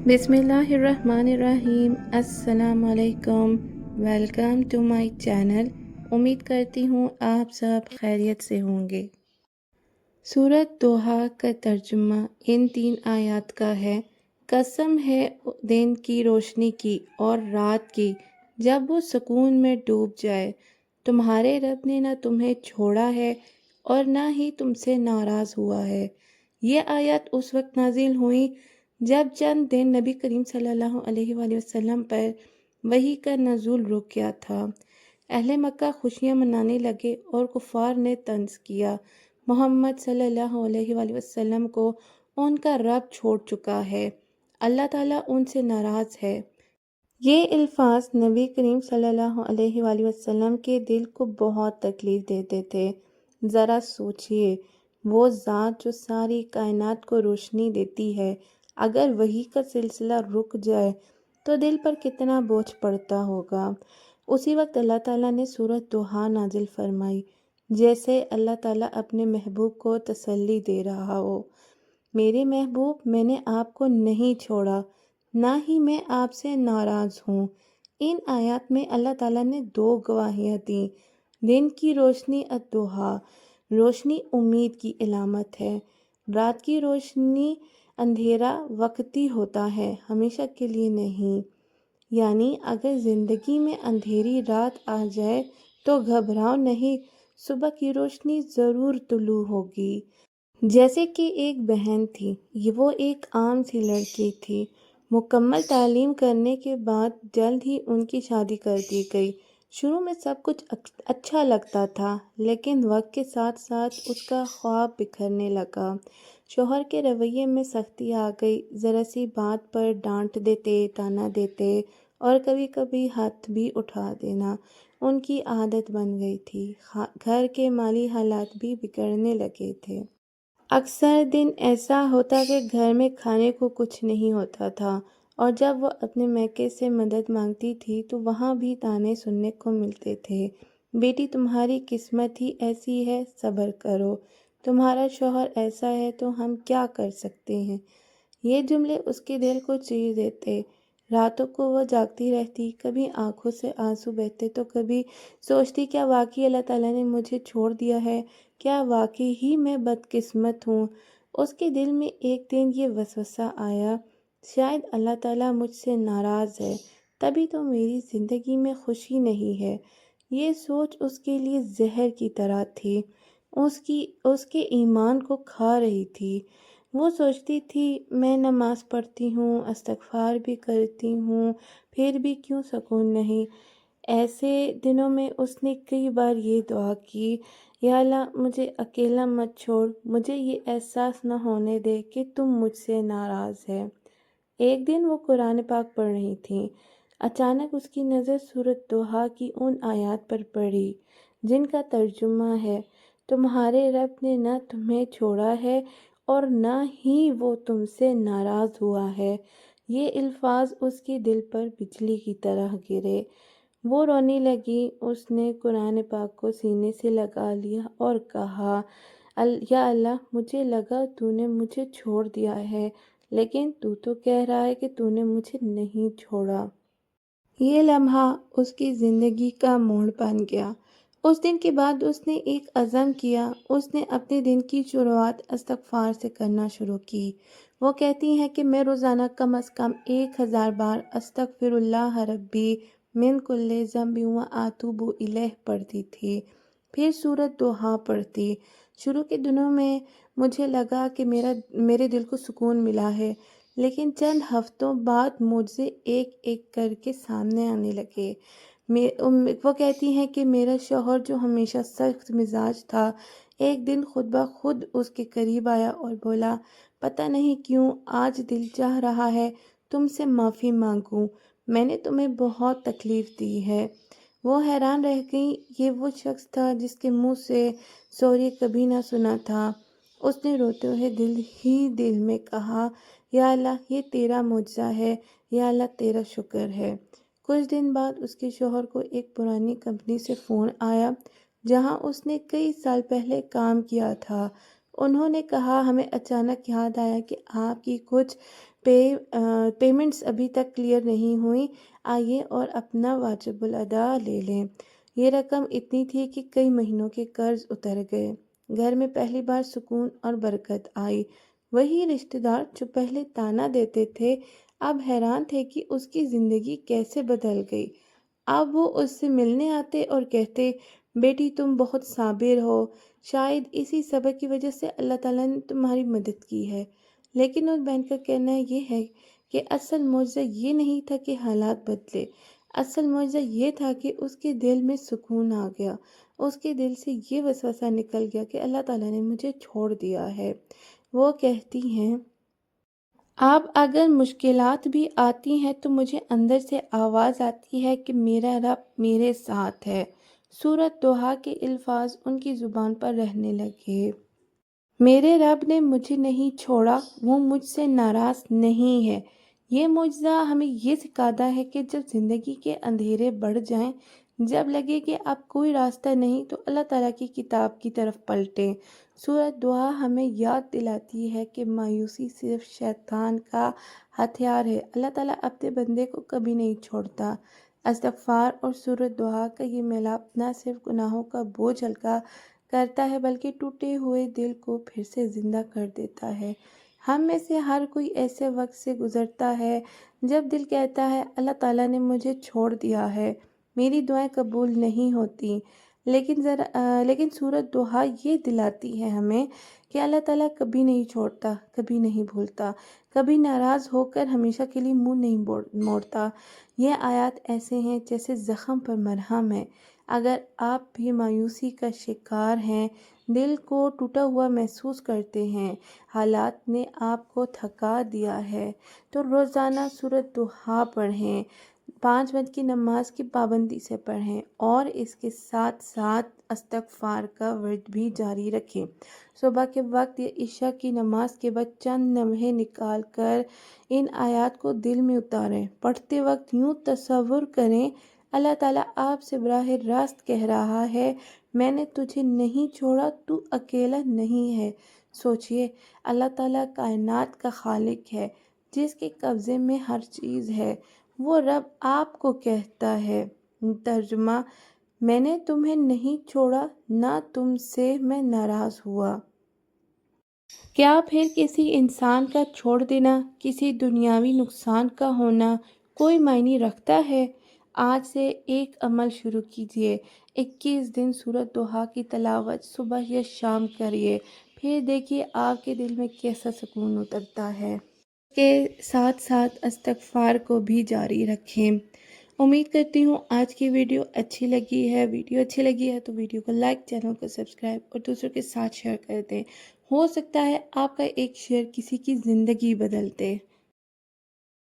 बिस्मिल्लाहिर्रहमानिर्रहीम। अस्सलाम वालेकुम। Welcome to my channel. उम्मीद करती हूँ आप सब खैरियत से होंगे। सूरत दोहा का तर्जुमा इन 3 आयत का है। कसम है दिन की रोशनी की और रात की, जब वो सुकून में डूब जाए। तुम्हारे रब ने ना तुम्हें छोड़ा है और ना ही तुमसे नाराज़ हुआ है। ये आयत उस वक्त नाजिल हुई जब चंद दिन नबी करीम सल्लल्लाहु अलैहि वसल्लम पर वही का नज़ूल रुक गया था। अहले मक्का खुशियाँ मनाने लगे और कुफ़ार ने तंज किया, मोहम्मद सल्लल्लाहु अलैहि वसल्लम को उनका रब छोड़ चुका है, अल्लाह ताला उनसे नाराज़ है। ये अल्फाज नबी करीम सल्लल्लाहु अलैहि वसल्लम के दिल को बहुत तकलीफ़ देते थे। ज़रा सोचिए, वो ज़ात जो सारी कायनात को रोशनी देती है, अगर वही का सिलसिला रुक जाए तो दिल पर कितना बोझ पड़ता होगा। उसी वक्त अल्लाह ताला ने सूरत दोहा नाजिल फरमाई, जैसे अल्लाह ताला अपने महबूब को तसल्ली दे रहा हो। मेरे महबूब, मैंने आपको नहीं छोड़ा, ना ही मैं आपसे नाराज़ हूँ। इन आयत में अल्लाह ताला ने 2 गवाहियाँ दी। दिन की रोशनी अद-दुहा, रोशनी उम्मीद की इलामत है। रात की रोशनी, अंधेरा वक्ती होता है, हमेशा के लिए नहीं। यानी अगर ज़िंदगी में अंधेरी रात आ जाए तो घबराओ नहीं, सुबह की रोशनी ज़रूर तुलू होगी। जैसे कि एक बहन थी, वो एक आम सी लड़की थी। मुकम्मल तालीम करने के बाद जल्द ही उनकी शादी कर दी गई। शुरू में सब कुछ अच्छा लगता था, लेकिन वक्त के साथ साथ उसका ख्वाब बिखरने लगा। शौहर के रवैये में सख्ती आ गई, ज़रा सी बात पर डांट देते, ताना देते और कभी कभी हाथ भी उठा देना उनकी आदत बन गई थी। घर के माली हालात भी बिगड़ने लगे थे। अक्सर दिन ऐसा होता कि घर में खाने को कुछ नहीं होता था, और जब वो अपने मैके से मदद मांगती थी तो वहाँ भी ताने सुनने को मिलते थे। बेटी, तुम्हारी किस्मत ही ऐसी है, सब्र करो। तुम्हारा शौहर ऐसा है तो हम क्या कर सकते हैं। ये जुमले उसके दिल को चीर देते। रातों को वो जागती रहती, कभी आंखों से आंसू बहते तो कभी सोचती, क्या वाकई अल्लाह ताला ने मुझे छोड़ दिया है, क्या वाकई ही मैं बदकिस्मत हूँ। उसके दिल में एक दिन ये वसवसा आया, शायद अल्लाह ताला मुझसे नाराज़ है, तभी तो मेरी ज़िंदगी में खुशी नहीं है। ये सोच उसके लिए जहर की तरह थी, उसके ईमान को खा रही थी। वो सोचती थी, मैं नमाज़ पढ़ती हूँ, इस्तिग़फ़ार भी करती हूँ, फिर भी क्यों सुकून नहीं। ऐसे दिनों में उसने कई बार ये दुआ की, या अल्लाह, मुझे अकेला मत छोड़, मुझे ये एहसास न होने दे कि तुम मुझसे नाराज़ है। एक दिन वो कुरान पाक पढ़ रही थी। अचानक उसकी नज़र सूरत दोहा की उन आयत पर पड़ी जिनका तर्जुमा है, तुम्हारे रब ने न तुम्हें छोड़ा है और न ही वो तुमसे नाराज़ हुआ है। ये अल्फाज उसके दिल पर बिजली की तरह गिरे। वो रोने लगी। उसने कुरान पाक को सीने से लगा लिया और कहा, या अल्लाह, मुझे लगा तूने मुझे छोड़ दिया है, लेकिन तू तो कह रहा है कि तूने मुझे नहीं छोड़ा। ये लम्हा उसकी ज़िंदगी का मोड़ बन गया। उस दिन के बाद उसने एक अज़म किया। उसने अपने दिन की शुरुआत इस्तिग़फ़ार से करना शुरू की। वो कहती हैं कि मैं रोज़ाना कम अज़ कम 1000 बार अस्तग़फ़िरुल्लाह रब्बी मिन कुल्लि ज़ंबि व अतूबु इलैह पढ़ती थी। फिर सूरत दोहा पढ़ती। शुरू के दिनों में मुझे लगा कि मेरे दिल को सुकून मिला है, लेकिन चंद हफ्तों बाद मुझसे एक एक करके सामने आने लगे। वो कहती हैं कि मेरा शौहर, जो हमेशा सख्त मिजाज था, एक दिन खुद ब खुद उसके करीब आया और बोला, पता नहीं क्यों आज दिल चाह रहा है तुमसे माफ़ी मांगूं, मैंने तुम्हें बहुत तकलीफ़ दी है। वो हैरान रह गई। ये वो शख्स था जिसके मुंह से सॉरी कभी ना सुना था। उसने रोते हुए दिल में कहा, या अल्लाह, ये तेरा मुआज़ा है, या अल्लाह, तेरा शुक्र है। कुछ दिन बाद उसके शौहर को एक पुरानी कंपनी से फ़ोन आया जहां उसने कई साल पहले काम किया था। انہوں نے کہا ہمیں اچانک یاد آیا کہ آپ کی کچھ پیمنٹس ابھی تک کلیئر نہیں ہوئیں، آئیے اور اپنا واجب الادا لے لیں۔ یہ رقم اتنی تھی کہ کئی مہینوں کے قرض اتر گئے۔ گھر میں پہلی بار سکون اور برکت آئی۔ وہی رشتہ دار جو پہلے تانا دیتے تھے اب حیران تھے کہ اس کی زندگی کیسے بدل گئی۔ اب وہ اس سے ملنے آتے اور کہتے بیٹی تم بہت صابر ہو، شاید اسی صبر کی وجہ سے اللہ تعالیٰ نے تمہاری مدد کی ہے۔ لیکن اس بہن کا کہنا یہ ہے کہ اصل معجزہ یہ نہیں تھا کہ حالات بدلے، اصل معجزہ یہ تھا کہ اس کے دل میں سکون آ گیا، اس کے دل سے یہ وسوسہ نکل گیا کہ اللہ تعالیٰ نے مجھے چھوڑ دیا ہے۔ وہ کہتی ہیں اب اگر مشکلات بھی آتی ہیں تو مجھے اندر سے آواز آتی ہے کہ میرا رب میرے ساتھ ہے۔ سورۃ دوحہ کے الفاظ ان کی زبان پر رہنے لگے۔ میرے رب نے مجھے نہیں چھوڑا، وہ مجھ سے ناراض نہیں ہے۔ یہ معجزہ ہمیں یہ سکھاتا ہے کہ جب زندگی کے اندھیرے بڑھ جائیں، جب لگے کہ اب کوئی راستہ نہیں تو اللہ تعالیٰ کی کتاب کی طرف پلٹیں۔ سورۃ دوحہ ہمیں یاد دلاتی ہے کہ مایوسی صرف شیطان کا ہتھیار ہے، اللہ تعالیٰ اپنے بندے کو کبھی نہیں چھوڑتا۔ استغفار اور سورۃ دوحہ کا یہ ملاپ نہ صرف گناہوں کا بوجھ ہلکا کرتا ہے بلکہ ٹوٹے ہوئے دل کو پھر سے زندہ کر دیتا ہے۔ ہم میں سے ہر کوئی ایسے وقت سے گزرتا ہے جب دل کہتا ہے اللہ تعالیٰ نے مجھے چھوڑ دیا ہے، میری دعائیں قبول نہیں ہوتی، لیکن سورۃ دوحہ یہ دلاتی ہے ہمیں کہ اللہ تعالیٰ کبھی نہیں چھوڑتا، کبھی نہیں بھولتا، کبھی ناراض ہو کر ہمیشہ کے لیے منہ نہیں موڑتا۔ یہ آیات ایسے ہیں جیسے زخم پر مرہم ہے۔ اگر آپ بھی مایوسی کا شکار ہیں، دل کو ٹوٹا ہوا محسوس کرتے ہیں، حالات نے آپ کو تھکا دیا ہے، تو روزانہ سورۃ دوحہ پڑھیں، 5 وقت کی نماز کی پابندی سے پڑھیں اور اس کے ساتھ ساتھ استغفار کا ورد بھی جاری رکھیں۔ صبح کے وقت یا عشاء کی نماز کے بعد چند لمحے نکال کر ان آیات کو دل میں اتاریں۔ پڑھتے وقت یوں تصور کریں اللہ تعالیٰ آپ سے براہ راست کہہ رہا ہے میں نے تجھے نہیں چھوڑا، تو اکیلا نہیں ہے۔ سوچئے اللہ تعالیٰ کائنات کا خالق ہے جس کے قبضے میں ہر چیز ہے، وہ رب آپ کو کہتا ہے۔ ترجمہ میں نے تمہیں نہیں چھوڑا، نہ تم سے میں ناراض ہوا۔ کیا پھر کسی انسان کا چھوڑ دینا، کسی دنیاوی نقصان کا ہونا کوئی معنی رکھتا ہے؟ آج سے ایک عمل شروع کیجئے، 21 دن سورۃ دوحہ کی تلاوت صبح یا شام کریے، پھر دیکھیے آپ کے دل میں کیسا سکون اترتا ہے۔ اس کے ساتھ ساتھ استغفار کو بھی جاری رکھیں۔ امید کرتی ہوں آج کی ویڈیو اچھی لگی ہے۔ ویڈیو اچھی لگی ہے تو ویڈیو کو لائک، چینل کو سبسکرائب اور دوسروں کے ساتھ شیئر کر دیں۔ ہو سکتا ہے آپ کا ایک شیئر کسی کی زندگی بدل دے۔